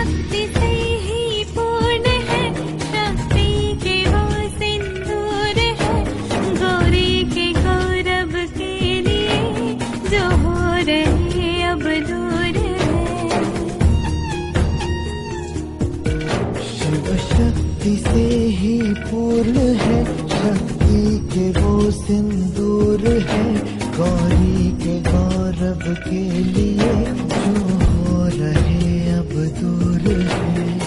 शक्ति से ही पूर्ण है, शक्ति के वो सिंदूर है, गौरी के गौरव के लिए जो हो रहे अब दूर है। शिव शक्ति से ही पूर्ण है, शक्ति के वो सिंदूर है, गौरी के गौरव के लिए जो हो रहे अब दूर है।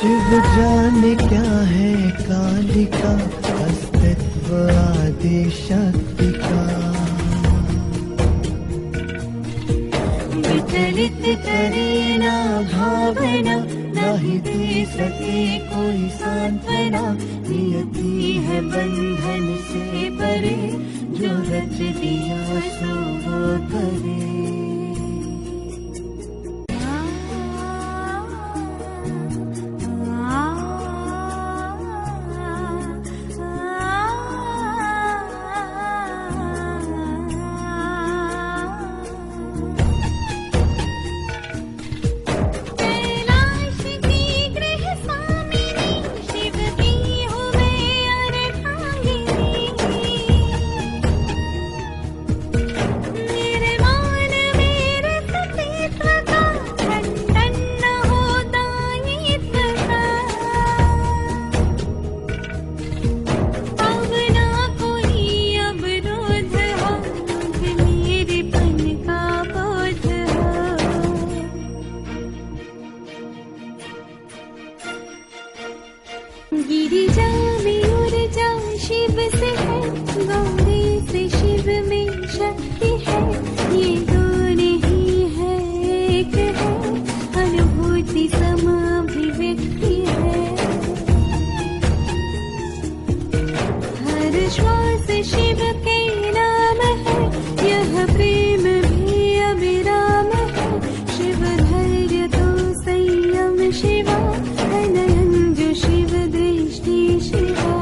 शिव जाने क्या है कालिका, अस्तित्व आदि शक्ति का। विचलित करे ना भावना, नहीं दे सके कोई सांत्वना, नियति है बंधन से परे, जो रच दिया सो वो करे। गिरिजा में ऊर्जा शिव से है, गौरी से शिव में शक्ति है, ये दो नहीं है एक है, अनुभूति सम अभिव्यक्ति है। हर श्वास शिव के नाम है, यह प्रेम भी अविराम है, शिव धैर्य तो संयम शिवा, नयन जो शिव दृष्टि शिवा।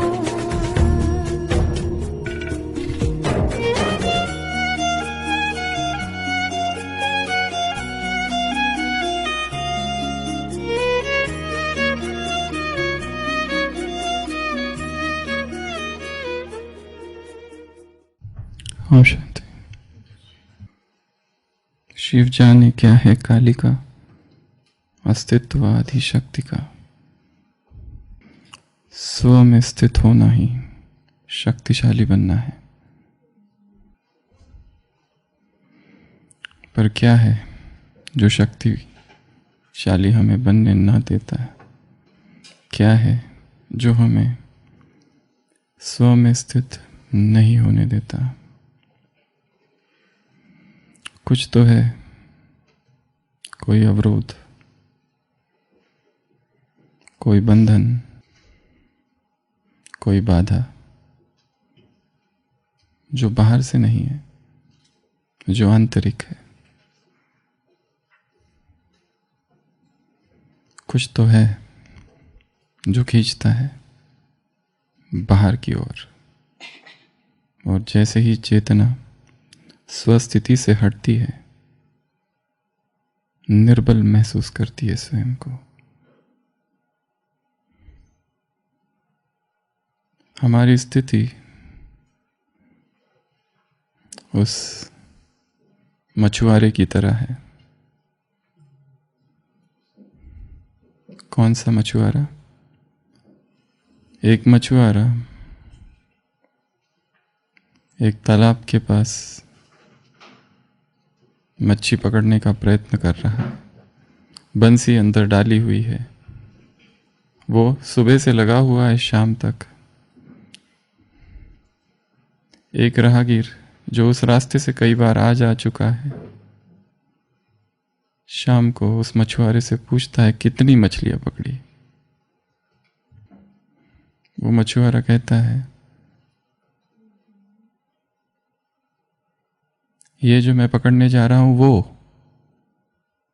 ओम शांति। शिव जाने क्या है कालिका, अस्तित्व आदि शक्ति का। स्व में स्थित होना ही शक्तिशाली बनना है। पर क्या है जो शक्तिशाली हमें बनने ना देता है? क्या है जो हमें स्व में स्थित नहीं होने देता? कुछ तो है, कोई अवरोध, कोई बंधन, कोई बाधा, जो बाहर से नहीं है, जो आंतरिक है। कुछ तो है जो खींचता है बाहर की ओर, और जैसे ही चेतना स्वस्थिति से हटती है, निर्बल महसूस करती है स्वयं को। हमारी स्थिति उस मछुआरे की तरह है। कौन सा मछुआरा? एक मछुआरा एक तालाब के पास मच्छी पकड़ने का प्रयत्न कर रहा है। बंसी अंदर डाली हुई है वो सुबह से लगा हुआ है शाम तक। एक राहगीर जो उस रास्ते से कई बार आ जा चुका है, शाम को उस मछुआरे से पूछता है कितनी मछलियां पकड़ी। वो मछुआरा कहता है ये जो मैं पकड़ने जा रहा हूं वो,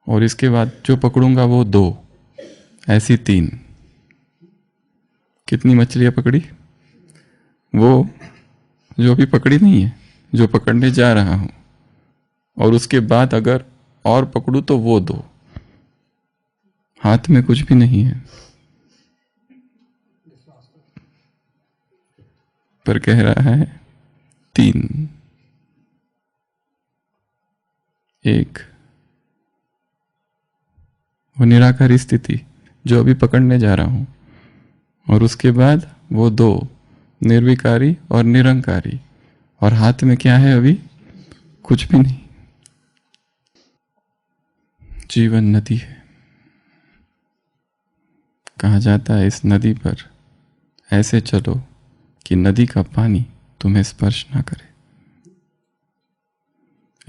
और इसके बाद जो पकड़ूंगा वो 2, ऐसी 3। कितनी मछलियां पकड़ी? वो जो अभी पकड़ी नहीं है, जो पकड़ने जा रहा हूं, और उसके बाद अगर और पकड़ू तो वो 2। हाथ में कुछ भी नहीं है, पर कह रहा है 3। एक वो निराकारी स्थिति जो अभी पकड़ने जा रहा हूं, और उसके बाद वो 2 निर्विकारी और निरंकारी, और हाथ में क्या है? अभी कुछ भी नहीं। जीवन नदी है। कहा जाता है इस नदी पर ऐसे चलो कि नदी का पानी तुम्हें स्पर्श ना करे।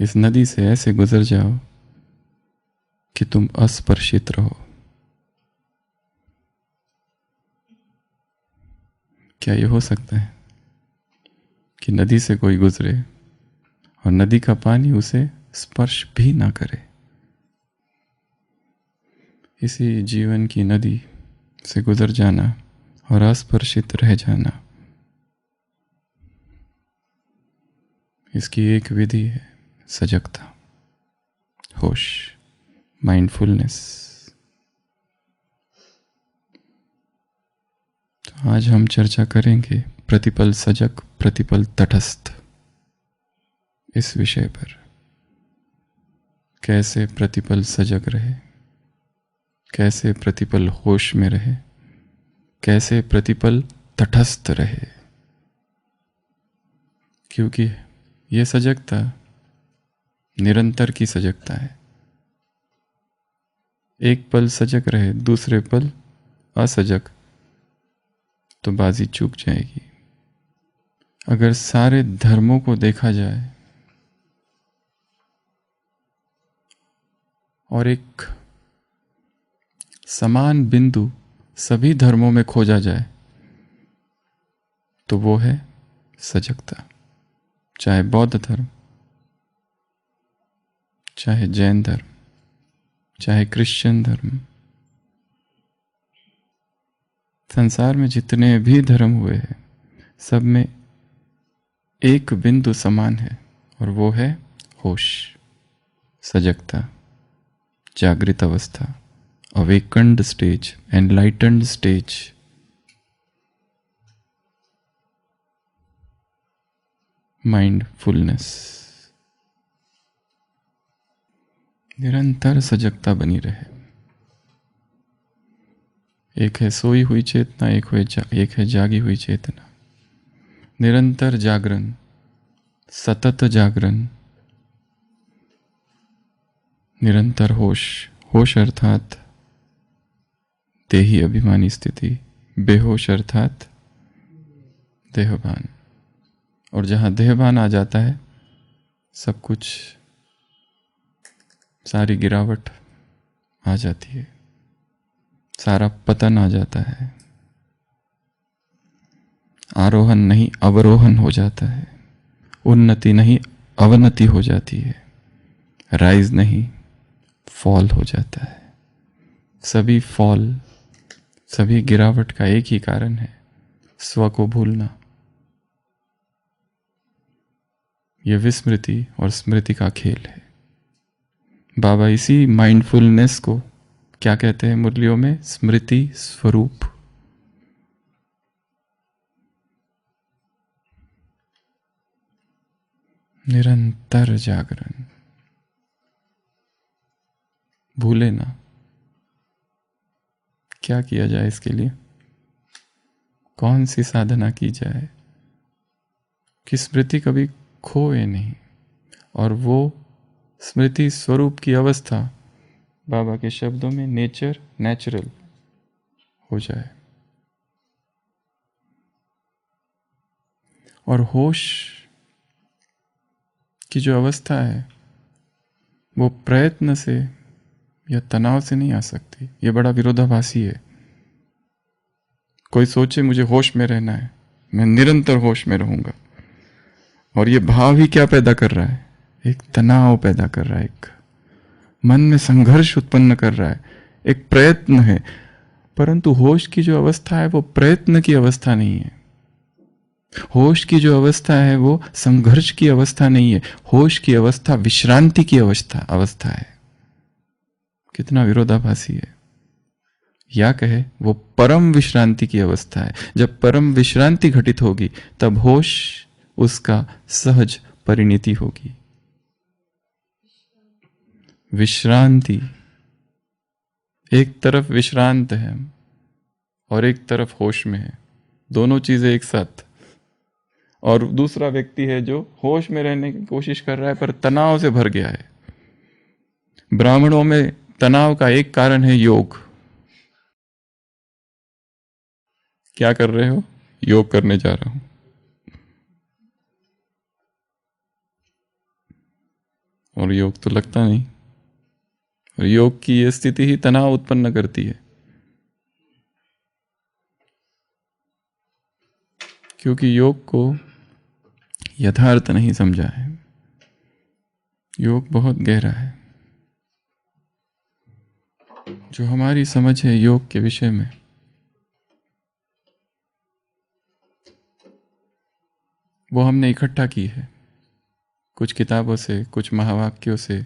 इस नदी से ऐसे गुजर जाओ कि तुम अस्पर्शित रहो। क्या ये हो सकता है कि नदी से कोई गुजरे और नदी का पानी उसे स्पर्श भी ना करे? इसी जीवन की नदी से गुजर जाना और अस्पर्शित रह जाना, इसकी एक विधि है सजगता, होश, माइंडफुलनेस। तो आज हम चर्चा करेंगे प्रतिपल सजग प्रतिपल तटस्थ, इस विषय पर। कैसे प्रतिपल सजग रहे, कैसे प्रतिपल होश में रहे, कैसे प्रतिपल तटस्थ रहे। क्योंकि ये सजगता निरंतर की सजगता है। एक पल सजग रहे, दूसरे पल असजग, तो बाजी चूक जाएगी। अगर सारे धर्मों को देखा जाए और एक समान बिंदु सभी धर्मों में खोजा जाए, तो वो है सजगता। चाहे बौद्ध धर्म, चाहे जैन धर्म, चाहे क्रिश्चियन धर्म, संसार में जितने भी धर्म हुए हैं, सब में एक बिंदु समान है, और वो है होश, सजगता, जागृत अवस्था, awakened stage, enlightened stage. Mindfulness. निरंतर सजगता बनी रहे। एक है सोई हुई चेतना, एक है जागी हुई चेतना। निरंतर जागरण, सतत जागरण, निरंतर होश। होश अर्थात देही अभिमानी स्थिति, बेहोश अर्थात देहभान। और जहां देहभान आ जाता है, सब कुछ, सारी गिरावट आ जाती है, सारा पतन आ जाता है। आरोहण नहीं अवरोहण हो जाता है, उन्नति नहीं अवनति हो जाती है, राइज नहीं फॉल हो जाता है। सभी फॉल, सभी गिरावट का एक ही कारण है, स्व को भूलना। यह विस्मृति और स्मृति का खेल है। बाबा इसी माइंडफुलनेस को क्या कहते हैं मुरलियों में? स्मृति स्वरूप। निरंतर जागरण। भूले ना। क्या किया जाए इसके लिए? कौन सी साधना की जाए कि स्मृति कभी खोए नहीं, और वो स्मृति स्वरूप की अवस्था बाबा के शब्दों में नेचर, नेचुरल हो जाए। और होश की जो अवस्था है वो प्रयत्न से या तनाव से नहीं आ सकती। ये बड़ा विरोधाभासी है। कोई सोचे मुझे होश में रहना है, मैं निरंतर होश में रहूंगा, और ये भाव ही क्या पैदा कर रहा है? एक तनाव पैदा कर रहा है, एक मन में संघर्ष उत्पन्न कर रहा है, एक प्रयत्न है। परंतु होश की जो अवस्था है वो प्रयत्न की अवस्था नहीं है। होश की जो अवस्था है वो संघर्ष की अवस्था नहीं है। होश की अवस्था विश्रांति की अवस्था है। कितना विरोधाभासी है। या कहे वो परम विश्रांति की अवस्था है। जब परम विश्रांति घटित होगी तब होश उसका सहज परिणति होगी। विश्रांति, एक तरफ विश्रांत है और एक तरफ होश में है, दोनों चीजें एक साथ। और दूसरा व्यक्ति है जो होश में रहने की कोशिश कर रहा है पर तनाव से भर गया है। ब्राह्मणों में तनाव का एक कारण है योग। क्या कर रहे हो? योग करने जा रहा हूं। और योग तो लगता नहीं। और योग की यह स्थिति ही तनाव उत्पन्न करती है, क्योंकि योग को यथार्थ नहीं समझा है। योग बहुत गहरा है। जो हमारी समझ है योग के विषय में, वो हमने इकट्ठा की है कुछ किताबों से, कुछ महावाक्यों से,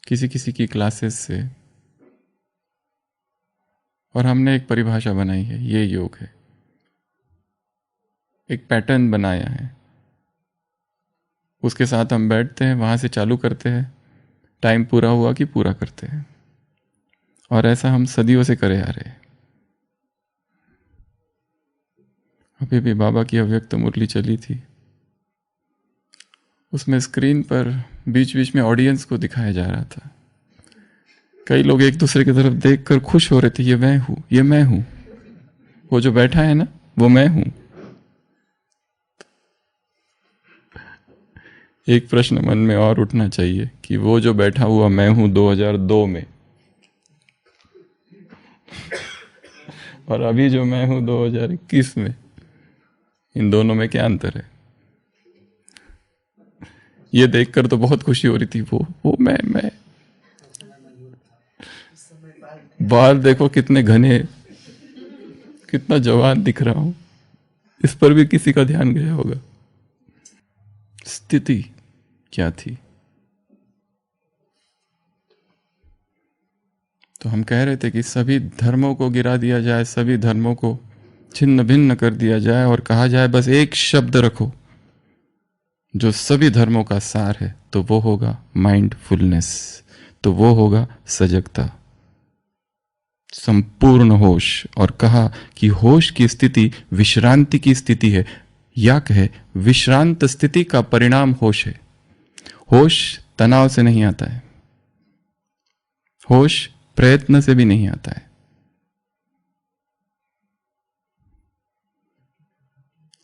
किसी किसी की क्लासेस से, और हमने एक परिभाषा बनाई है, ये योग है। एक पैटर्न बनाया है, उसके साथ हम बैठते हैं, वहां से चालू करते हैं, टाइम पूरा हुआ कि पूरा करते हैं। और ऐसा हम सदियों से करे आ रहे हैं। अभी भी बाबा की अव्यक्त मुरली चली थी, उसमें स्क्रीन पर बीच बीच में ऑडियंस को दिखाया जा रहा था। कई लोग एक दूसरे की तरफ देखकर खुश हो रहे थे, ये मैं हूं, ये मैं हूं, वो जो बैठा है ना वो मैं हूं। एक प्रश्न मन में और उठना चाहिए कि वो जो बैठा हुआ मैं हूं 2002 में, और अभी जो मैं हूं 2021 में, इन दोनों में क्या अंतर है? ये देखकर तो बहुत खुशी हो रही थी, वो मैं। बाल देखो कितने घने, कितना जवान दिख रहा हूं, इस पर भी किसी का ध्यान गया होगा। स्थिति क्या थी? तो हम कह रहे थे कि सभी धर्मों को गिरा दिया जाए, सभी धर्मों को छिन्न भिन्न कर दिया जाए और कहा जाए बस एक शब्द रखो जो सभी धर्मों का सार है, तो वो होगा माइंडफुलनेस, तो वो होगा सजगता, संपूर्ण होश। और कहा कि होश की स्थिति विश्रांति की स्थिति है, या कहे विश्रांत स्थिति का परिणाम होश है। होश तनाव से नहीं आता है, होश प्रयत्न से भी नहीं आता है।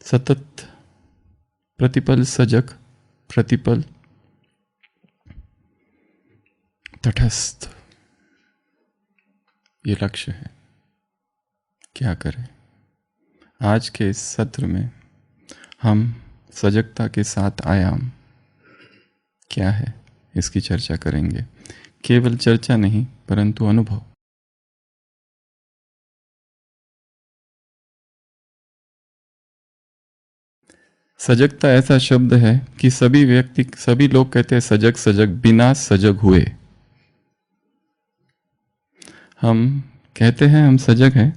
सतत प्रतिपल सजग, प्रतिपल तटस्थ, ये लक्ष्य है। क्या करें? आज के इस सत्र में हम सजगता के 7 आयाम क्या है इसकी चर्चा करेंगे। केवल चर्चा नहीं परंतु अनुभव। सजगता ऐसा शब्द है कि सभी लोग कहते हैं सजग सजग, बिना सजग हुए। हम कहते हैं हम सजग हैं।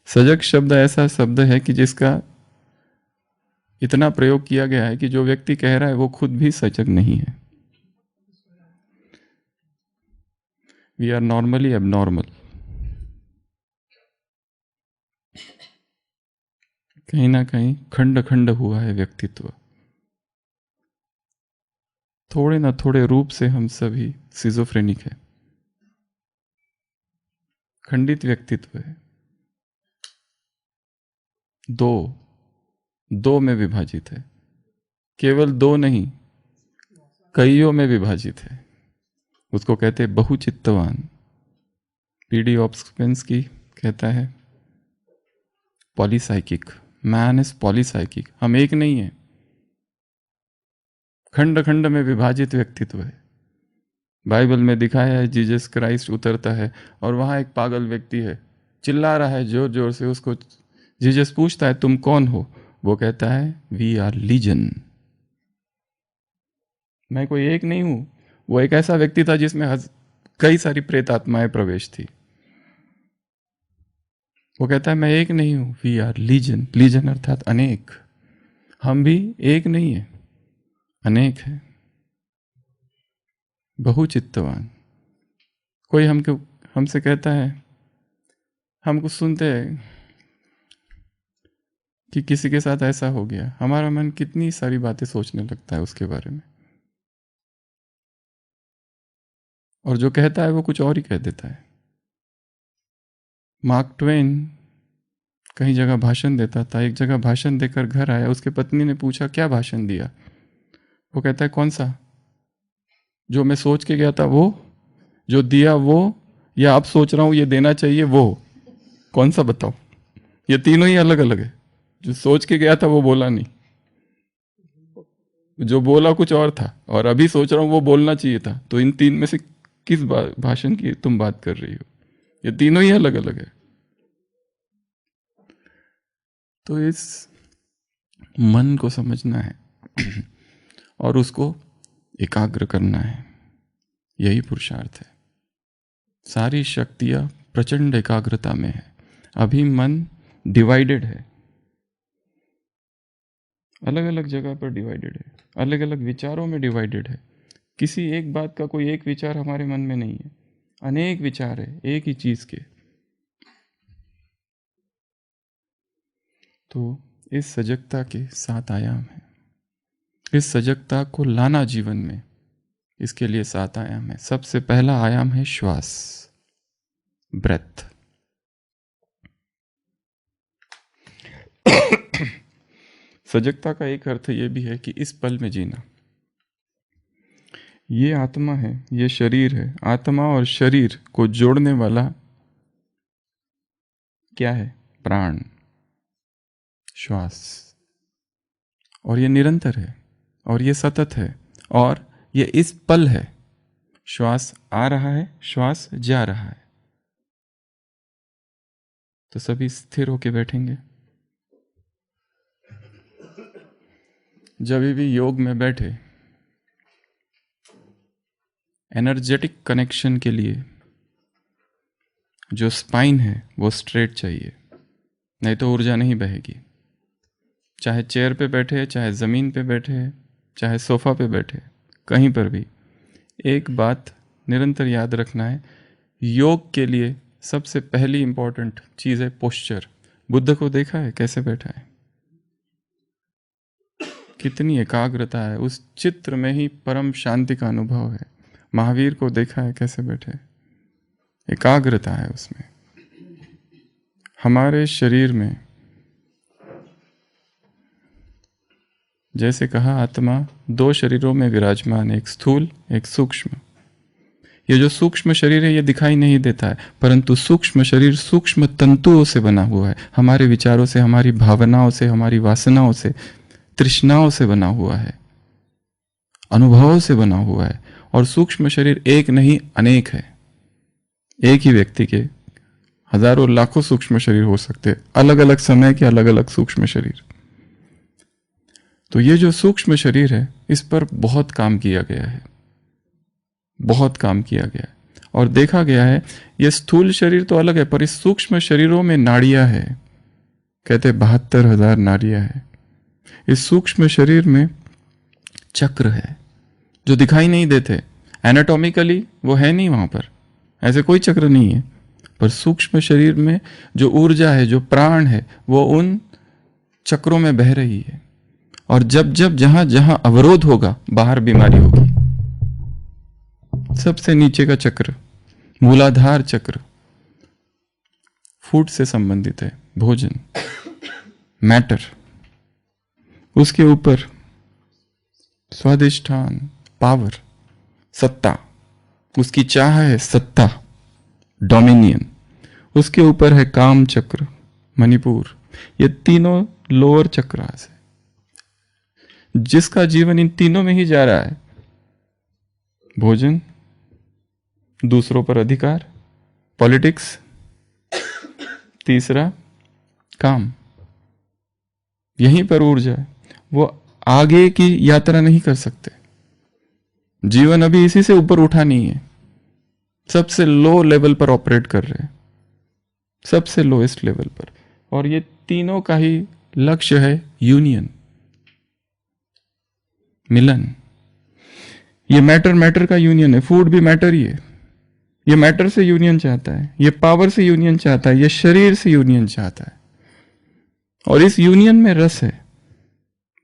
सजग शब्द ऐसा शब्द है कि जिसका इतना प्रयोग किया गया है कि जो व्यक्ति कह रहा है वो खुद भी सजग नहीं है। We are normally abnormal. कहीं ना कहीं खंड खंड हुआ है व्यक्तित्व। थोड़े ना थोड़े रूप से हम सभी सिजोफ्रेनिक है, खंडित व्यक्तित्व है। दो में विभाजित है, केवल दो नहीं, कईयों में विभाजित है। उसको कहते हैं बहुचित्तवान। पीडी ऑप्सपेंस्की कहता है पॉलीसाइकिक, मैन इज पॉलीसाइकिक। हम एक नहीं है, खंड खंड में विभाजित व्यक्तित्व है। बाइबल में दिखाया है जीसस क्राइस्ट उतरता है और वहां एक पागल व्यक्ति है, चिल्ला रहा है जोर जोर से। उसको जीसस पूछता है तुम कौन हो? वो कहता है वी आर लीजन, मैं कोई एक नहीं हूं। वो एक ऐसा व्यक्ति था जिसमें कई सारी प्रेत आत्माएं प्रवेश थी। वो कहता है मैं एक नहीं हूं, वी आर लीजन। लीजन अर्थात अनेक। हम भी एक नहीं है, अनेक है। बहुचित्तवान। कोई हमसे कहता है, हम कुछ सुनते हैं कि किसी के साथ ऐसा हो गया, हमारा मन कितनी सारी बातें सोचने लगता है उसके बारे में, और जो कहता है वो कुछ और ही कह देता है। मार्क ट्वेन कहीं जगह भाषण देता था। एक जगह भाषण देकर घर आया, उसके पत्नी ने पूछा क्या भाषण दिया? वो कहता है कौन सा? जो मैं सोच के गया था वो, जो दिया वो, या अब सोच रहा हूं ये देना चाहिए वो? कौन सा बताओ? ये तीनों ही अलग अलग है। जो सोच के गया था वो बोला नहीं, जो बोला कुछ और था, और अभी सोच रहा हूं वो बोलना चाहिए था। तो इन तीन में से किस भाषण की तुम बात कर रही हो? ये तीनों ही अलग अलग है। तो इस मन को समझना है और उसको एकाग्र करना है, यही पुरुषार्थ है। सारी शक्तियां प्रचंड एकाग्रता में है। अभी मन डिवाइडेड है, अलग अलग जगह पर डिवाइडेड है, अलग अलग विचारों में डिवाइडेड है। किसी एक बात का कोई एक विचार हमारे मन में नहीं है, अनेक विचार है एक ही चीज के। तो इस सजगता के 7 आयाम हैं। इस सजगता को लाना जीवन में, इसके लिए 7 आयाम है। सबसे पहला आयाम है श्वास, ब्रेथ। सजगता का एक अर्थ ये भी है कि इस पल में जीना। ये आत्मा है, ये शरीर है। आत्मा और शरीर को जोड़ने वाला क्या है? प्राण, श्वास। और ये निरंतर है, और ये सतत है, और ये इस पल है। श्वास आ रहा है, श्वास जा रहा है। तो सभी स्थिर होके बैठेंगे। जब भी योग में बैठे, एनर्जेटिक कनेक्शन के लिए जो स्पाइन है वो स्ट्रेट चाहिए, नहीं तो ऊर्जा नहीं बहेगी। चाहे चेयर पे बैठे, चाहे ज़मीन पे बैठे, चाहे सोफा पे बैठे, कहीं पर भी एक बात निरंतर याद रखना है। योग के लिए सबसे पहली इंपॉर्टेंट चीज़ है पोस्चर। बुद्ध को देखा है कैसे बैठा है, कितनी एकाग्रता है। उस चित्र में ही परम शांति का अनुभव है। महावीर को देखा है कैसे बैठे, एकाग्रता है उसमें। हमारे शरीर में जैसे कहा, आत्मा 2 शरीरों में विराजमान, एक स्थूल एक सूक्ष्म। ये जो सूक्ष्म शरीर है ये दिखाई नहीं देता है, परंतु सूक्ष्म शरीर सूक्ष्म तंतुओं से बना हुआ है। हमारे विचारों से, हमारी भावनाओं से, हमारी वासनाओं से, तृष्णाओं से बना हुआ है, अनुभवों से बना हुआ है। और सूक्ष्म शरीर एक नहीं अनेक है। एक ही व्यक्ति के हजारों लाखों सूक्ष्म शरीर हो सकते हैं, अलग अलग समय के अलग अलग सूक्ष्म शरीर। तो ये जो सूक्ष्म शरीर है, इस पर बहुत काम किया गया है, बहुत काम किया गया है। और देखा गया है ये स्थूल शरीर तो अलग है, पर इस सूक्ष्म शरीरों में नाड़ियां है। कहते 72,000 नाड़ियां है। इस सूक्ष्म शरीर में चक्र है जो दिखाई नहीं देते। एनाटॉमिकली वो है नहीं वहां पर, ऐसे कोई चक्र नहीं है। पर सूक्ष्म शरीर में जो ऊर्जा है, जो प्राण है, वो उन चक्रों में बह रही है। और जब जब जहां जहां अवरोध होगा, बाहर बीमारी होगी। सबसे नीचे का चक्र, मूलाधार चक्र, फूड से संबंधित है, भोजन, मैटर। उसके ऊपर स्वादिष्ठान, पावर, सत्ता, उसकी चाह है सत्ता, डोमिनियन। उसके ऊपर है काम चक्र, मणिपुर। ये तीनों लोअर चक्रास है। जिसका जीवन इन तीनों में ही जा रहा है, भोजन, दूसरों पर अधिकार, पॉलिटिक्स, तीसरा काम, यहीं पर ऊर्जा है। वो आगे की यात्रा नहीं कर सकते। जीवन अभी इसी से ऊपर उठा नहीं है, सबसे लो लेवल पर ऑपरेट कर रहे हैं, सबसे लोएस्ट लेवल पर। और ये तीनों का ही लक्ष्य है यूनियन, मिलन। ये मैटर का यूनियन है। फूड भी मैटर ही है। ये मैटर से यूनियन चाहता है, ये पावर से यूनियन चाहता है, ये शरीर से यूनियन चाहता है। और इस यूनियन में रस है,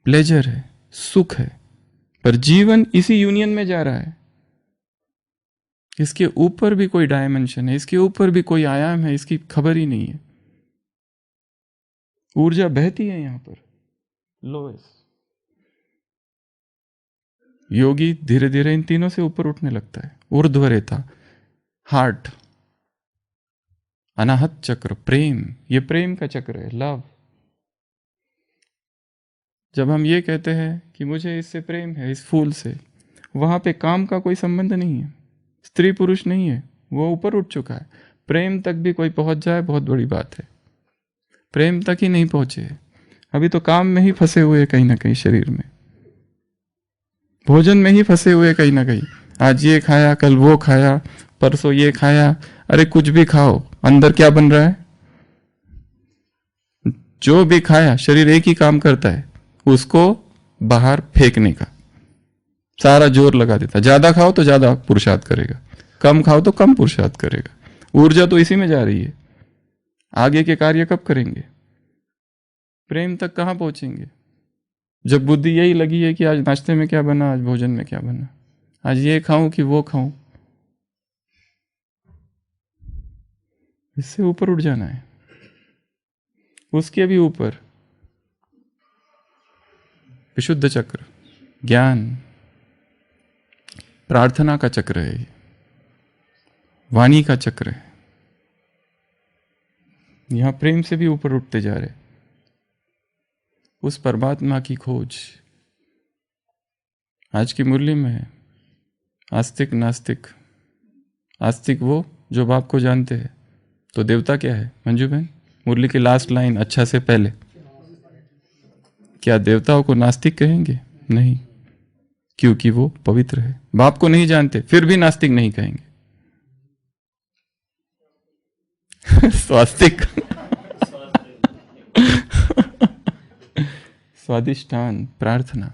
प्लेजर है, सुख है। पर जीवन इसी यूनियन में जा रहा है। इसके ऊपर भी कोई डायमेंशन है, इसके ऊपर भी कोई आयाम है, इसकी खबर ही नहीं है। ऊर्जा बहती है यहां पर लोएस्ट। योगी धीरे धीरे इन तीनों से ऊपर उठने लगता है। ऊर्ध्वरेता, हार्ट, अनाहत चक्र, प्रेम, ये प्रेम का चक्र है, लव। जब हम ये कहते हैं कि मुझे इससे प्रेम है, इस फूल से, वहां पे काम का कोई संबंध नहीं है, स्त्री पुरुष नहीं है, वो ऊपर उठ चुका है। प्रेम तक भी कोई पहुंच जाए बहुत बड़ी बात है। प्रेम तक ही नहीं पहुंचे, अभी तो काम में ही फंसे हुए कहीं ना कहीं, शरीर में, भोजन में ही फंसे हुए कहीं ना कहीं। आज ये खाया, कल वो खाया, परसों ये खाया। अरे कुछ भी खाओ, अंदर क्या बन रहा है? जो भी खाया, शरीर एक ही काम करता है, उसको बाहर फेंकने का सारा जोर लगा देता। ज्यादा खाओ तो ज्यादा पुरुषार्थ करेगा, कम खाओ तो कम पुरुषार्थ करेगा। ऊर्जा तो इसी में जा रही है। आगे के कार्य कब करेंगे? प्रेम तक कहां पहुंचेंगे जब बुद्धि यही लगी है कि आज नाश्ते में क्या बना, आज भोजन में क्या बना, आज ये खाऊं कि वो खाऊं। इससे ऊपर उठ जाना है। उसके भी ऊपर विशुद्ध चक्र, ज्ञान, प्रार्थना का चक्र है, वाणी का चक्र है। यहां प्रेम से भी ऊपर उठते जा रहे। उस परमात्मा की खोज आज की मुरली में है। आस्तिक नास्तिक। आस्तिक वो जो बाप को जानते हैं, तो देवता क्या है? मंजू बहन, मुरली की लास्ट लाइन अच्छा से पहले, क्या देवताओं को नास्तिक कहेंगे? नहीं, क्योंकि वो पवित्र है। बाप को नहीं जानते फिर भी नास्तिक नहीं कहेंगे। स्वास्तिक स्वादिष्ठान, प्रार्थना,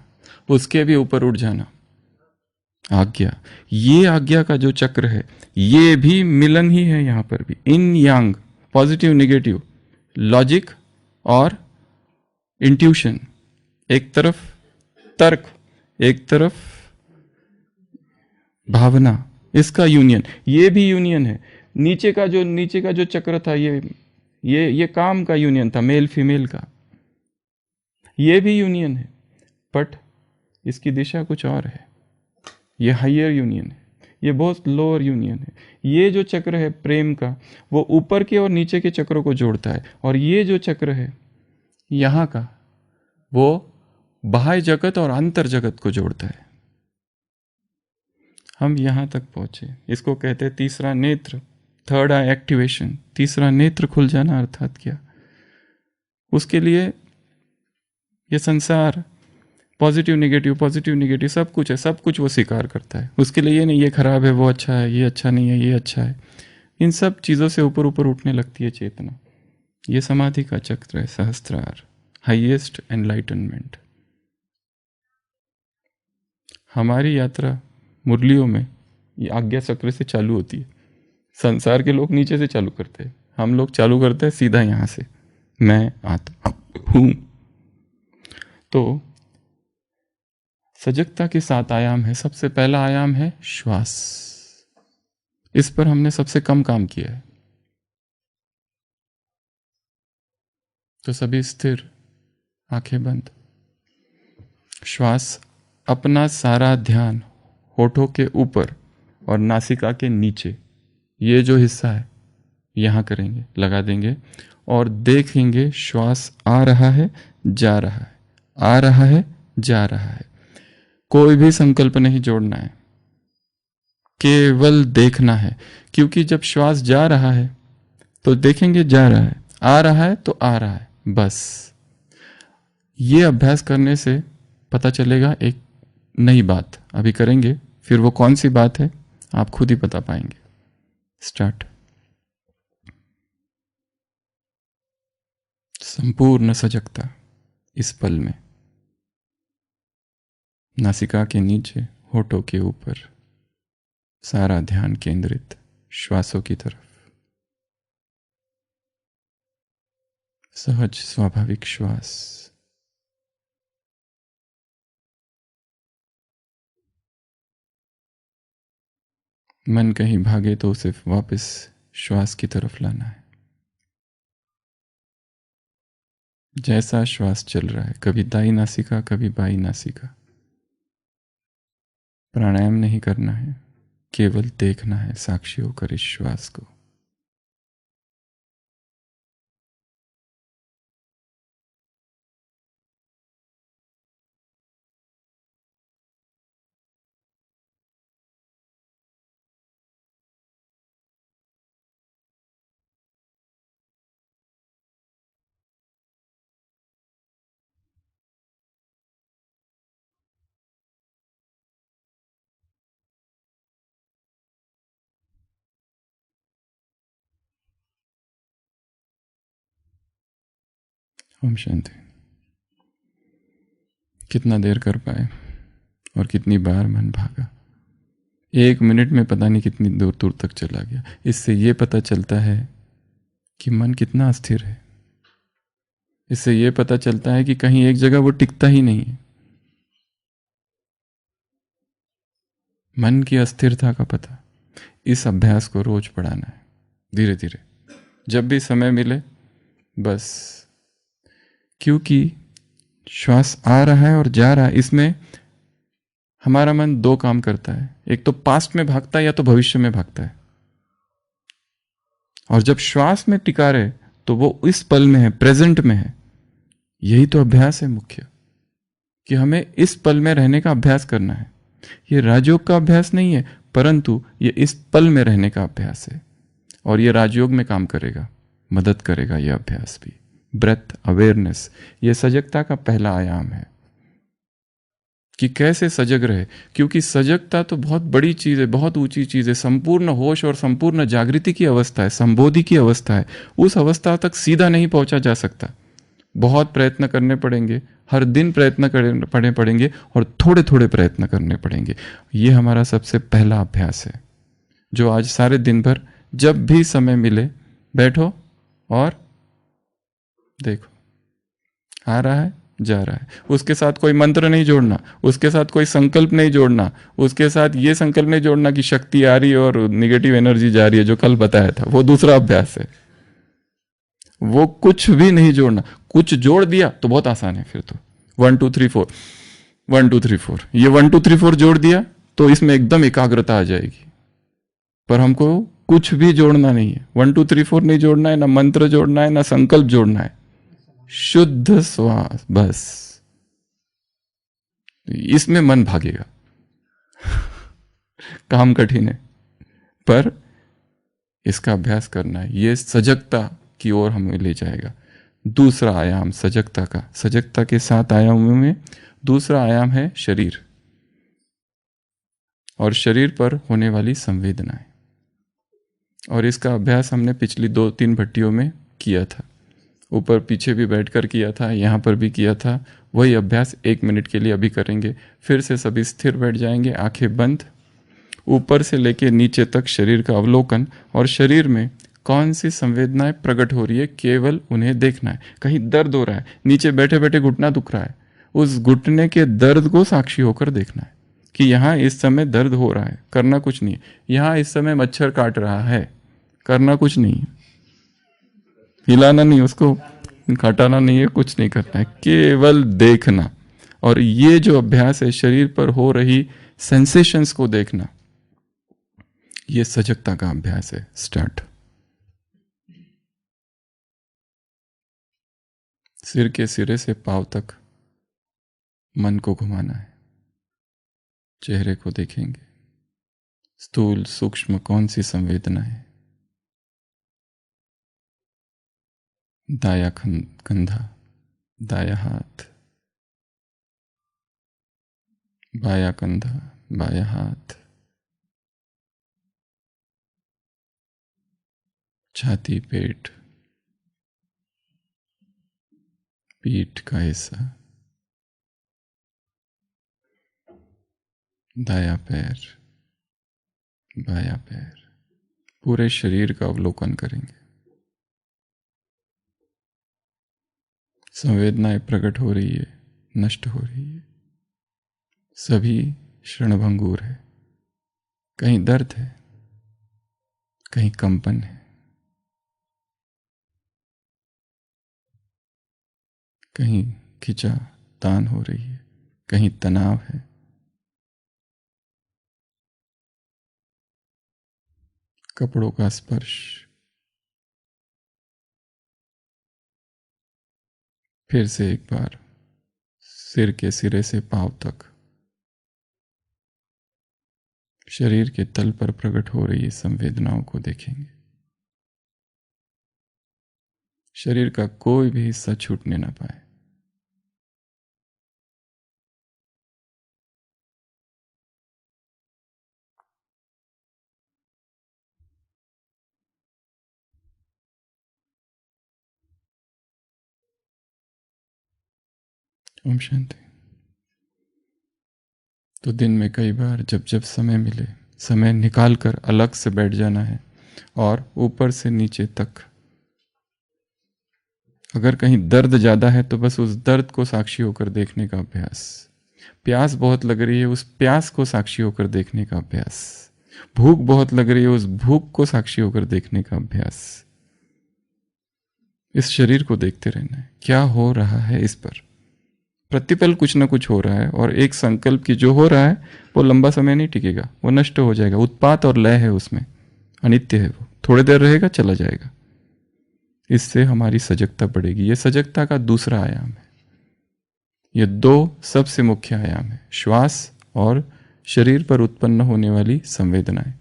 उसके भी ऊपर उठ जाना। आज्ञा, ये आज्ञा का जो चक्र है, ये भी मिलन ही है। यहां पर भी इन यांग, पॉजिटिव नेगेटिव, लॉजिक और इंट्यूशन, एक तरफ तर्क, एक तरफ भावना, इसका यूनियन। ये भी यूनियन है। नीचे का जो चक्र था, ये काम का यूनियन था, मेल फीमेल का। ये भी यूनियन है, बट इसकी दिशा कुछ और है। ये हायर यूनियन है, ये बहुत लोअर यूनियन है। ये जो चक्र है प्रेम का, वो ऊपर के और नीचे के चक्रों को जोड़ता है। और ये जो चक्र है यहाँ का, वो बाह्य जगत और अंतर जगत को जोड़ता है। हम यहां तक पहुंचे। इसको कहते हैं तीसरा नेत्र, थर्ड आई एक्टिवेशन। तीसरा नेत्र खुल जाना अर्थात क्या? उसके लिए ये संसार पॉजिटिव नेगेटिव सब कुछ है, सब कुछ वो स्वीकार करता है। उसके लिए ये नहीं ये खराब है, वो अच्छा है, ये अच्छा नहीं है, ये अच्छा है। इन सब चीज़ों से ऊपर ऊपर उठने लगती है चेतना। ये समाधि का चक्र है, सहस्त्रार, हाईएस्ट एनलाइटनमेंट। हमारी यात्रा मुरलियों में ये आज्ञा चक्र से चालू होती है। संसार के लोग नीचे से चालू करते हैं, हम लोग चालू करते हैं सीधा यहाँ से, मैं आत्मा हूं। तो सजगता के 7 आयाम है। सबसे पहला आयाम है श्वास। इस पर हमने सबसे कम काम किया है। तो सभी स्थिर, आंखें बंद। श्वास अपना सारा ध्यान होठों के ऊपर और नासिका के नीचे, ये जो हिस्सा है यहाँ करेंगे, लगा देंगे और देखेंगे श्वास आ रहा है, जा रहा है, आ रहा है, जा रहा है। कोई भी संकल्प नहीं जोड़ना है, केवल देखना है। क्योंकि जब श्वास जा रहा है तो देखेंगे जा रहा है, आ रहा है तो आ रहा है, बस। ये अभ्यास करने से पता चलेगा एक नई बात, अभी करेंगे, फिर वो कौन सी बात है आप खुद ही बता पाएंगे। स्टार्ट। संपूर्ण सजगता इस पल में, नासिका के नीचे, होठों के ऊपर, सारा ध्यान केंद्रित श्वासों की तरफ। सहज स्वाभाविक श्वास। मन कहीं भागे तो उसे वापस श्वास की तरफ लाना है। जैसा श्वास चल रहा है, कभी दाई नासिका कभी बाई नासिका। प्राणायाम नहीं करना है, केवल देखना है साक्षी होकर इस श्वास को। ओम शांति। कितना देर कर पाए और कितनी बार मन भागा, 1 मिनट में पता नहीं कितनी दूर दूर तक चला गया। इससे ये पता चलता है कि मन कितना अस्थिर है। इससे ये पता चलता है कि कहीं एक जगह वो टिकता ही नहीं है। मन की अस्थिरता का पता इस अभ्यास को रोज पढ़ाना है, धीरे धीरे, जब भी समय मिले, बस। क्योंकि श्वास आ रहा है और जा रहा है, इसमें हमारा मन 2 काम करता है। एक तो पास्ट में भागता है या तो भविष्य में भागता है। और जब श्वास में टिका रहे तो वो इस पल में है, प्रेजेंट में है। यही तो अभ्यास है मुख्य, कि हमें इस पल में रहने का अभ्यास करना है। ये राजयोग का अभ्यास नहीं है, परंतु ये इस पल में रहने का अभ्यास है। और ये राजयोग में काम करेगा, मदद करेगा ये अभ्यास भी। ब्रेथ अवेयरनेस, ये सजगता का पहला आयाम है कि कैसे सजग रहे। क्योंकि सजगता तो बहुत बड़ी चीज है, बहुत ऊंची चीज है। संपूर्ण होश और संपूर्ण जागृति की अवस्था है, संबोधि की अवस्था है। उस अवस्था तक सीधा नहीं पहुंचा जा सकता, बहुत प्रयत्न करने पड़ेंगे, हर दिन प्रयत्न करने पड़ेंगे और थोड़े थोड़े प्रयत्न करने पड़ेंगे। ये हमारा सबसे पहला अभ्यास है, जो आज सारे दिन भर जब भी समय मिले बैठो और देखो, आ रहा है, जा रहा है। उसके साथ कोई मंत्र नहीं जोड़ना, उसके साथ कोई संकल्प नहीं जोड़ना, उसके साथ ये संकल्प नहीं जोड़ना कि शक्ति आ रही है और निगेटिव एनर्जी जा रही है, जो कल बताया था, वो दूसरा अभ्यास है। वो कुछ भी नहीं जोड़ना। कुछ जोड़ दिया तो बहुत आसान है, फिर तो 1 2 3 4 1 2 3 4, ये 1 2 3 4 जोड़ दिया तो इसमें एकदम एकाग्रता आ जाएगी। पर हमको कुछ भी जोड़ना नहीं है, 1 2 3 4 नहीं जोड़ना है, ना मंत्र जोड़ना है, ना संकल्प जोड़ना है, शुद्ध श्वास बस। इसमें मन भागेगा काम कठिन है, पर इसका अभ्यास करना है। ये सजगता की ओर हमें ले जाएगा। दूसरा आयाम सजगता का, सजगता के 7 आयामों में दूसरा आयाम है शरीर, और शरीर पर होने वाली संवेदनाएं। और इसका अभ्यास हमने पिछली 2-3 भट्टियों में किया था, ऊपर पीछे भी बैठकर किया था, यहाँ पर भी किया था। वही अभ्यास 1 मिनट के लिए अभी करेंगे। फिर से सभी स्थिर बैठ जाएंगे, आंखें बंद, ऊपर से लेके नीचे तक शरीर का अवलोकन, और शरीर में कौन सी संवेदनाएं प्रकट हो रही है केवल उन्हें देखना है। कहीं दर्द हो रहा है, नीचे बैठे बैठे घुटना दुख रहा है, उस घुटने के दर्द को साक्षी होकर देखना है कि यहाँ इस समय दर्द हो रहा है, करना कुछ नहीं है। यहाँ इस समय मच्छर काट रहा है, करना कुछ नहीं है, हिलाना नहीं, उसको हटाना नहीं है, कुछ नहीं करना है, केवल देखना। और ये जो अभ्यास है शरीर पर हो रही सेंसेशंस को देखना, ये सजगता का अभ्यास है। स्टार्ट। सिर के सिरे से पांव तक मन को घुमाना है। चेहरे को देखेंगे, स्थूल सूक्ष्म कौन सी संवेदना है। दाया कंधा, दाया हाथ, बाया कंधा, बाया हाथ, छाती, पेट, पीठ का हिस्सा, दाया पैर, बाया पैर, पूरे शरीर का अवलोकन करेंगे। संवेदनाएं प्रकट हो रही है, नष्ट हो रही है, सभी क्षणभंगुर है। कहीं दर्द है, कहीं कंपन है, कहीं खिंचा तान हो रही है, कहीं तनाव है। कपड़ों का स्पर्श, फिर से एक बार सिर के सिरे से पांव तक शरीर के तल पर प्रकट हो रही संवेदनाओं को देखेंगे। शरीर का कोई भी हिस्सा छूटने ना पाए। ओम शांति। तो दिन में कई बार जब जब समय मिले, समय निकाल कर अलग से बैठ जाना है और ऊपर से नीचे तक, अगर कहीं दर्द ज्यादा है तो बस उस दर्द को साक्षी होकर देखने का अभ्यास। प्यास बहुत लग रही है, उस प्यास को साक्षी होकर देखने का अभ्यास। भूख बहुत लग रही है, उस भूख को साक्षी होकर देखने का अभ्यास। इस शरीर को देखते रहना है, क्या हो रहा है इस पर। प्रतिपल कुछ ना कुछ हो रहा है और एक संकल्प की जो हो रहा है वो लंबा समय नहीं टिकेगा, वो नष्ट हो जाएगा। उत्पात और लय है उसमें, अनित्य है वो, थोड़ी देर रहेगा चला जाएगा। इससे हमारी सजगता बढ़ेगी। ये सजगता का दूसरा आयाम है। ये दो सबसे मुख्य आयाम है, श्वास और शरीर पर उत्पन्न होने वाली संवेदनाएं।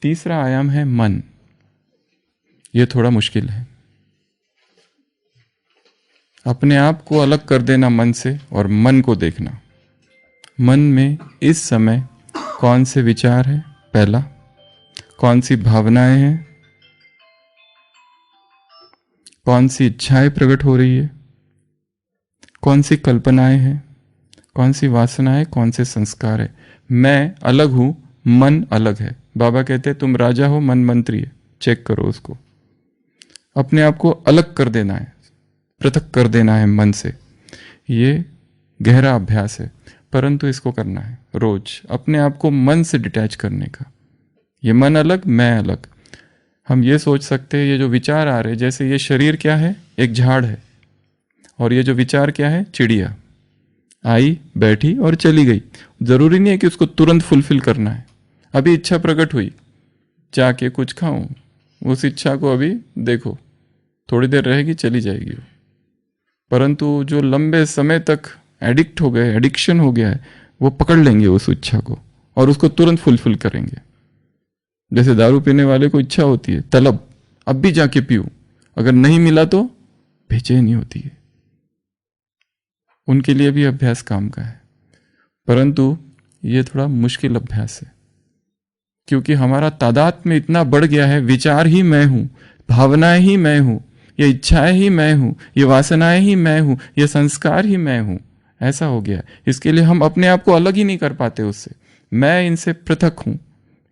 तीसरा आयाम है मन। ये थोड़ा मुश्किल है। अपने आप को अलग कर देना मन से और मन को देखना। मन में इस समय कौन से विचार है, पहला कौन सी भावनाएं हैं, कौन सी इच्छाएं प्रकट हो रही है, कौन सी कल्पनाएं हैं, कौन सी वासनाएं, कौन से संस्कार है। मैं अलग हूं, मन अलग है। बाबा कहते हैं तुम राजा हो, मन मंत्री है। चेक करो उसको। अपने आप को अलग कर देना है, पृथक कर देना है मन से। ये गहरा अभ्यास है, परंतु इसको करना है रोज, अपने आप को मन से डिटैच करने का। ये मन अलग, मैं अलग। हम ये सोच सकते हैं ये जो विचार आ रहे, जैसे ये शरीर क्या है, एक झाड़ है, और ये जो विचार क्या है, चिड़िया आई, बैठी और चली गई। जरूरी नहीं है कि उसको तुरंत फुलफिल करना है। अभी इच्छा प्रकट हुई, जाके कुछ खाऊं, उस इच्छा को अभी देखो, थोड़ी देर रहेगी चली जाएगी वो। परंतु जो लंबे समय तक एडिक्ट हो गए, एडिक्शन हो गया है, वो पकड़ लेंगे उस इच्छा को और उसको तुरंत फुलफिल करेंगे। जैसे दारू पीने वाले को इच्छा होती है, तलब, अब भी जाके पीऊं, अगर नहीं मिला तो बेचैनी होती है। उनके लिए भी अभ्यास काम का है, परंतु ये थोड़ा मुश्किल अभ्यास है, क्योंकि हमारा तादाद में इतना बढ़ गया है। विचार ही मैं हूं, भावनाएं ही मैं हूं, ये इच्छाएं ही मैं हूं, ये वासनाएं ही मैं हूं, ये संस्कार ही मैं हूं। ऐसा हो गया। इसके लिए हम अपने आप को अलग ही नहीं कर पाते उससे। मैं इनसे पृथक हूं,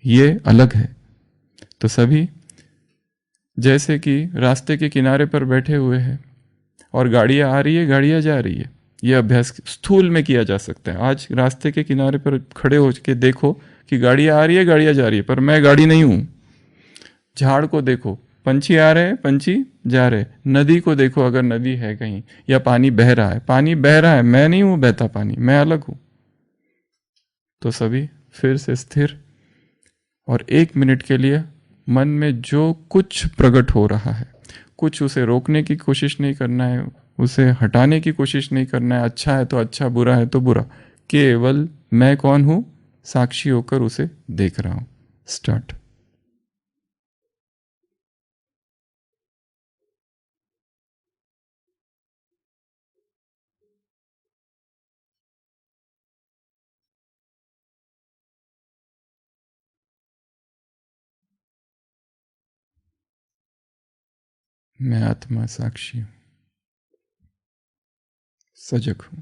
ये अलग है। तो सभी जैसे कि रास्ते के किनारे पर बैठे हुए हैं और गाड़ियां आ रही है, गाड़ियां जा रही है। ये अभ्यास स्थूल में किया जा सकता है। आज रास्ते के किनारे पर खड़े होकर देखो कि गाड़ियां आ रही है, गाड़ियां जा रही है, पर मैं गाड़ी नहीं हूं। झाड़ को देखो, पंछी आ रहे हैं, पंछी जा रहे हैं। नदी को देखो, अगर नदी है कहीं या पानी बह रहा है, पानी बह रहा है, मैं नहीं हूं बहता पानी, मैं अलग हूं। तो सभी फिर से स्थिर, और 1 मिनट के लिए मन में जो कुछ प्रकट हो रहा है, कुछ उसे रोकने की कोशिश नहीं करना है, उसे हटाने की कोशिश नहीं करना है। अच्छा है तो अच्छा, बुरा है तो बुरा, केवल मैं कौन हूं, साक्षी होकर उसे देख रहा हूं। स्टार्ट। मैं आत्मा साक्षी हूं, सजग हूं।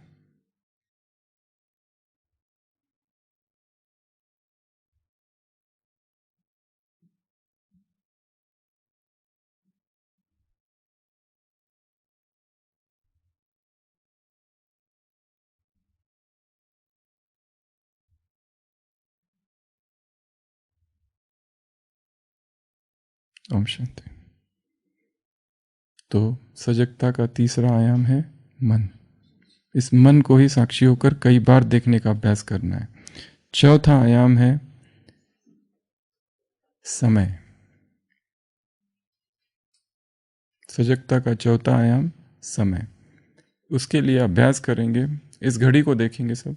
ओम शांति। तो सजगता का तीसरा आयाम है मन। इस मन को ही साक्षी होकर कई बार देखने का अभ्यास करना है। चौथा आयाम है समय। सजगता का चौथा आयाम समय। उसके लिए अभ्यास करेंगे, इस घड़ी को देखेंगे सब,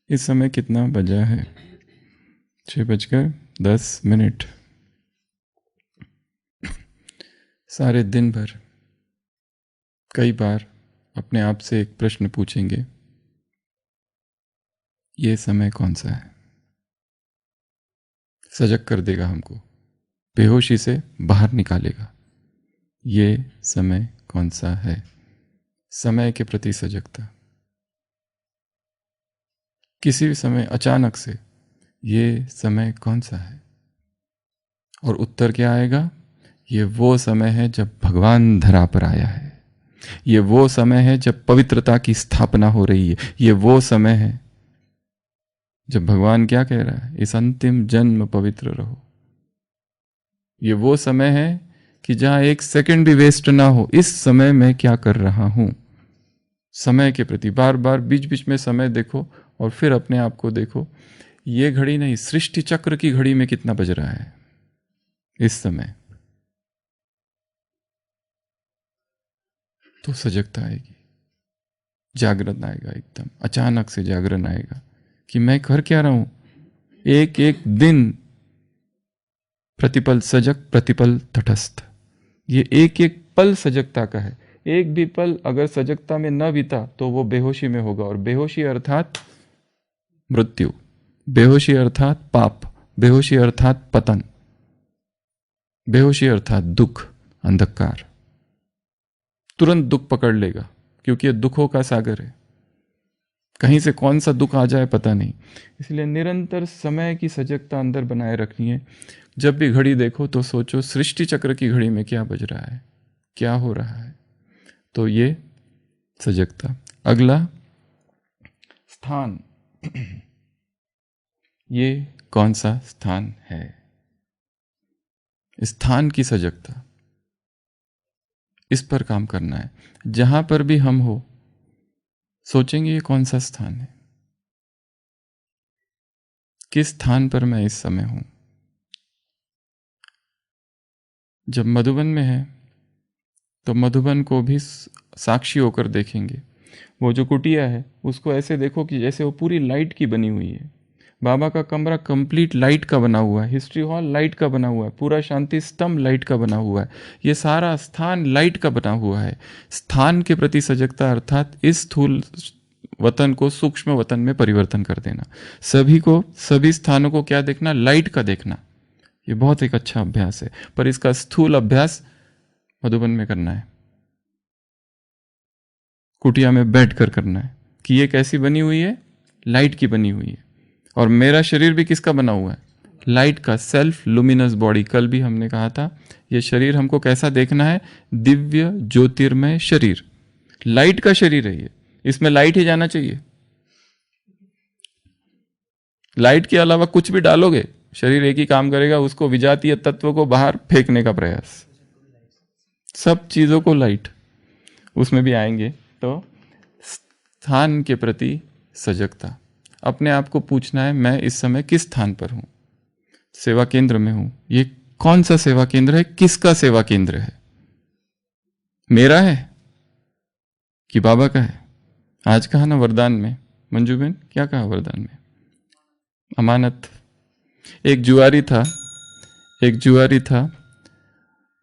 इस समय कितना बजा है, 6:10। सारे दिन भर कई बार अपने आप से एक प्रश्न पूछेंगे, ये समय कौन सा है। सजग कर देगा हमको, बेहोशी से बाहर निकालेगा। ये समय कौन सा है। समय के प्रति सजगता। किसी भी समय अचानक से ये समय कौन सा है, और उत्तर क्या आएगा, ये वो समय है जब भगवान धरा पर आया है। ये वो समय है जब पवित्रता की स्थापना हो रही है। ये वो समय है जब भगवान क्या कह रहा है, इस अंतिम जन्म पवित्र रहो। ये वो समय है कि जहां 1 सेकंड भी वेस्ट ना हो। इस समय मैं क्या कर रहा हूं। समय के प्रति बार बार बीच बीच में समय देखो, और फिर अपने आप को देखो, ये घड़ी नहीं, सृष्टि चक्र की घड़ी में कितना बज रहा है इस समय। तो सजगता आएगी, जागरण आएगा, एकदम अचानक से जागरण आएगा कि मैं कर क्या रहा हूं। एक एक दिन प्रतिपल सजग, प्रतिपल तटस्थ। ये एक एक पल सजगता का है। एक भी पल अगर सजगता में न बीता तो वो बेहोशी में होगा, और बेहोशी अर्थात मृत्यु, बेहोशी अर्थात पाप, बेहोशी अर्थात पतन, बेहोशी अर्थात दुख, अंधकार। तुरंत दुख पकड़ लेगा, क्योंकि ये दुखों का सागर है। कहीं से कौन सा दुख आ जाए पता नहीं। इसलिए निरंतर समय की सजगता अंदर बनाए रखनी है। जब भी घड़ी देखो तो सोचो, सृष्टि चक्र की घड़ी में क्या बज रहा है, क्या हो रहा है। तो ये सजगता। अगला स्थान। ये कौन सा स्थान है, स्थान की सजगता, इस पर काम करना है। जहां पर भी हम हो, सोचेंगे ये कौन सा स्थान है, किस स्थान पर मैं इस समय हूं। जब मधुबन में है तो मधुबन को भी साक्षी होकर देखेंगे। वो जो कुटिया है उसको ऐसे देखो कि जैसे वो पूरी लाइट की बनी हुई है। बाबा का कमरा कंप्लीट लाइट का बना हुआ है, हिस्ट्री हॉल लाइट का बना हुआ है, पूरा शांति स्तंभ लाइट का बना हुआ है। ये सारा स्थान लाइट का बना हुआ है। स्थान के प्रति सजगता अर्थात इस स्थूल वतन को सूक्ष्म वतन में परिवर्तन कर देना। सभी को, सभी स्थानों को क्या देखना, लाइट का देखना। ये बहुत एक अच्छा अभ्यास है, पर इसका स्थूल अभ्यास मधुबन में करना है, कुटिया में बैठकर करना है कि ये कैसी बनी हुई है, लाइट की बनी हुई है। और मेरा शरीर भी किसका बना हुआ है, लाइट का, सेल्फ लुमिनस बॉडी। कल भी हमने कहा था ये शरीर हमको कैसा देखना है, दिव्य ज्योतिर्मय शरीर, लाइट का शरीर है ये। इसमें लाइट ही जाना चाहिए। लाइट के अलावा कुछ भी डालोगे शरीर एक ही काम करेगा, उसको विजातीय तत्व को बाहर फेंकने का प्रयास। सब चीजों को लाइट, उसमें भी आएंगे। तो स्थान के प्रति सजगता, अपने आप को पूछना है मैं इस समय किस स्थान पर हूं। सेवा केंद्र में हूं, ये कौन सा सेवा केंद्र है, किसका सेवा केंद्र है, मेरा है कि बाबा का है। आज कहा ना वरदान में, मंजू बहन क्या कहा वरदान में, अमानत। एक जुआरी था,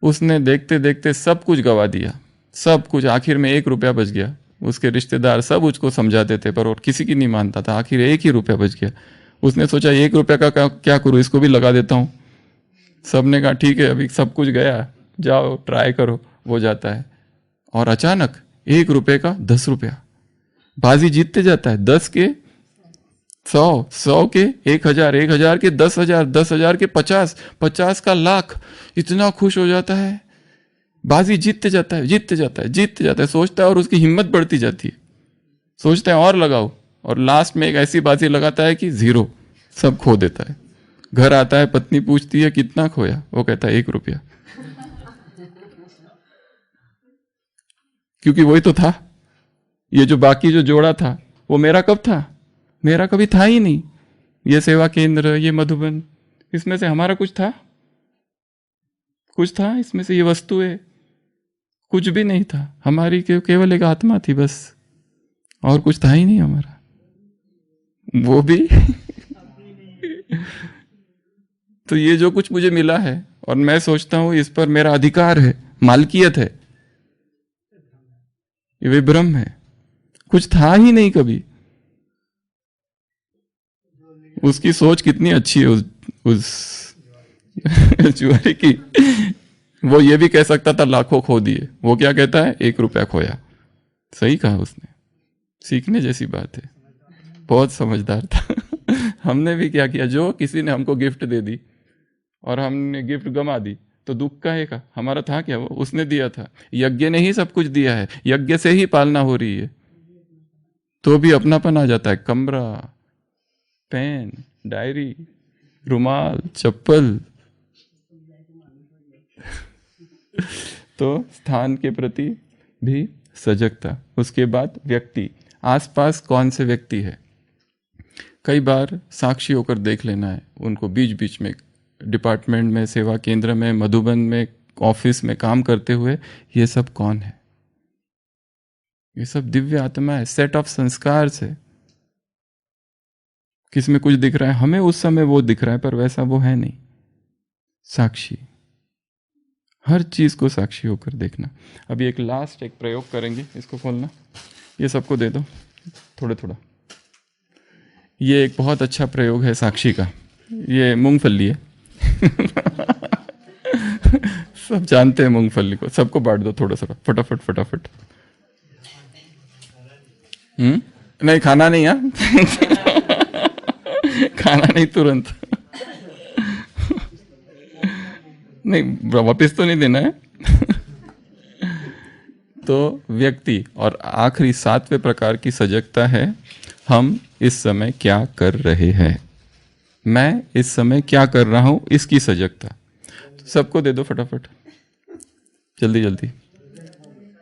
उसने देखते देखते सब कुछ गवा दिया, सब कुछ। आखिर में 1 रुपया बच गया। उसके रिश्तेदार सब उसको समझाते थे पर और किसी की नहीं मानता था। आखिर 1 ही रुपया बच गया। उसने सोचा 1 रुपया का क्या करूं, इसको भी लगा देता हूं। सबने कहा ठीक है, अभी सब कुछ गया, जाओ ट्राई करो। वो जाता है और अचानक 1 रुपये का 10 रुपया, बाजी जीतते जाता है। 10 के 100, 100 के 1000, 1000 के 10,000, 10,000 के 50, 50 का लाख। इतना खुश हो जाता है, बाजी जीतते जाता है। सोचता है और उसकी हिम्मत बढ़ती जाती है, सोचता है और लगाओ, और लास्ट में एक ऐसी बाजी लगाता है कि 0, सब खो देता है। घर आता है, पत्नी पूछती है कितना खोया, वो कहता है 1 रुपया, क्योंकि वही तो था। ये जो बाकी जो जोड़ा था वो मेरा कब था, मेरा कभी था ही नहीं। ये सेवा केंद्र, ये मधुबन, इसमें से हमारा कुछ था इसमें से, ये वस्तुएं कुछ भी नहीं था। हमारी केवल एक आत्मा थी बस, और कुछ था ही नहीं हमारा, वो भी तो ये जो कुछ मुझे मिला है और मैं सोचता हूं इस पर मेरा अधिकार है, मालकियत है, ये विभ्रम है। कुछ था ही नहीं कभी। उसकी सोच कितनी अच्छी है उस जुआरी की। वो ये भी कह सकता था लाखों खो दिए, वो क्या कहता है 1 रुपया खोया। सही कहा उसने, सीखने जैसी बात है, बहुत समझदार था। हमने भी क्या किया, जो किसी ने हमको गिफ्ट दे दी और हमने गिफ्ट गंवा दी तो दुख का है का, हमारा था क्या, वो उसने दिया था। यज्ञ ने ही सब कुछ दिया है, यज्ञ से ही पालना हो रही है, तो भी अपनापन आ जाता है। कमरा, पेन, डायरी, रुमाल, चप्पल। तो स्थान के प्रति भी सजगता। उसके बाद व्यक्ति, आसपास कौन से व्यक्ति है, कई बार साक्षी होकर देख लेना है उनको। बीच बीच में डिपार्टमेंट में, सेवा केंद्र में, मधुबन में, ऑफिस में काम करते हुए, ये सब कौन है, ये सब दिव्य आत्मा है, सेट ऑफ संस्कार से। किसमें कुछ दिख रहा है, हमें उस समय वो दिख रहा है पर वैसा वो है नहीं। साक्षी, हर चीज को साक्षी होकर देखना। अभी एक लास्ट एक प्रयोग करेंगे, इसको खोलना, ये सबको दे दो थोड़ा थोड़ा। ये एक बहुत अच्छा प्रयोग है साक्षी का। ये मूंगफली है सब जानते हैं मूंगफली को, सबको बांट दो थोड़ा थोड़ा, फटाफट फटाफट। नहीं खाना नहीं, खाना नहीं, तुरंत नहीं, वापस तो नहीं देना है। तो व्यक्ति और आखिरी 7वें प्रकार की सजगता है, हम इस समय क्या कर रहे हैं, मैं इस समय क्या कर रहा हूं, इसकी सजगता। तो सबको दे दो फटाफट, जल्दी जल्दी।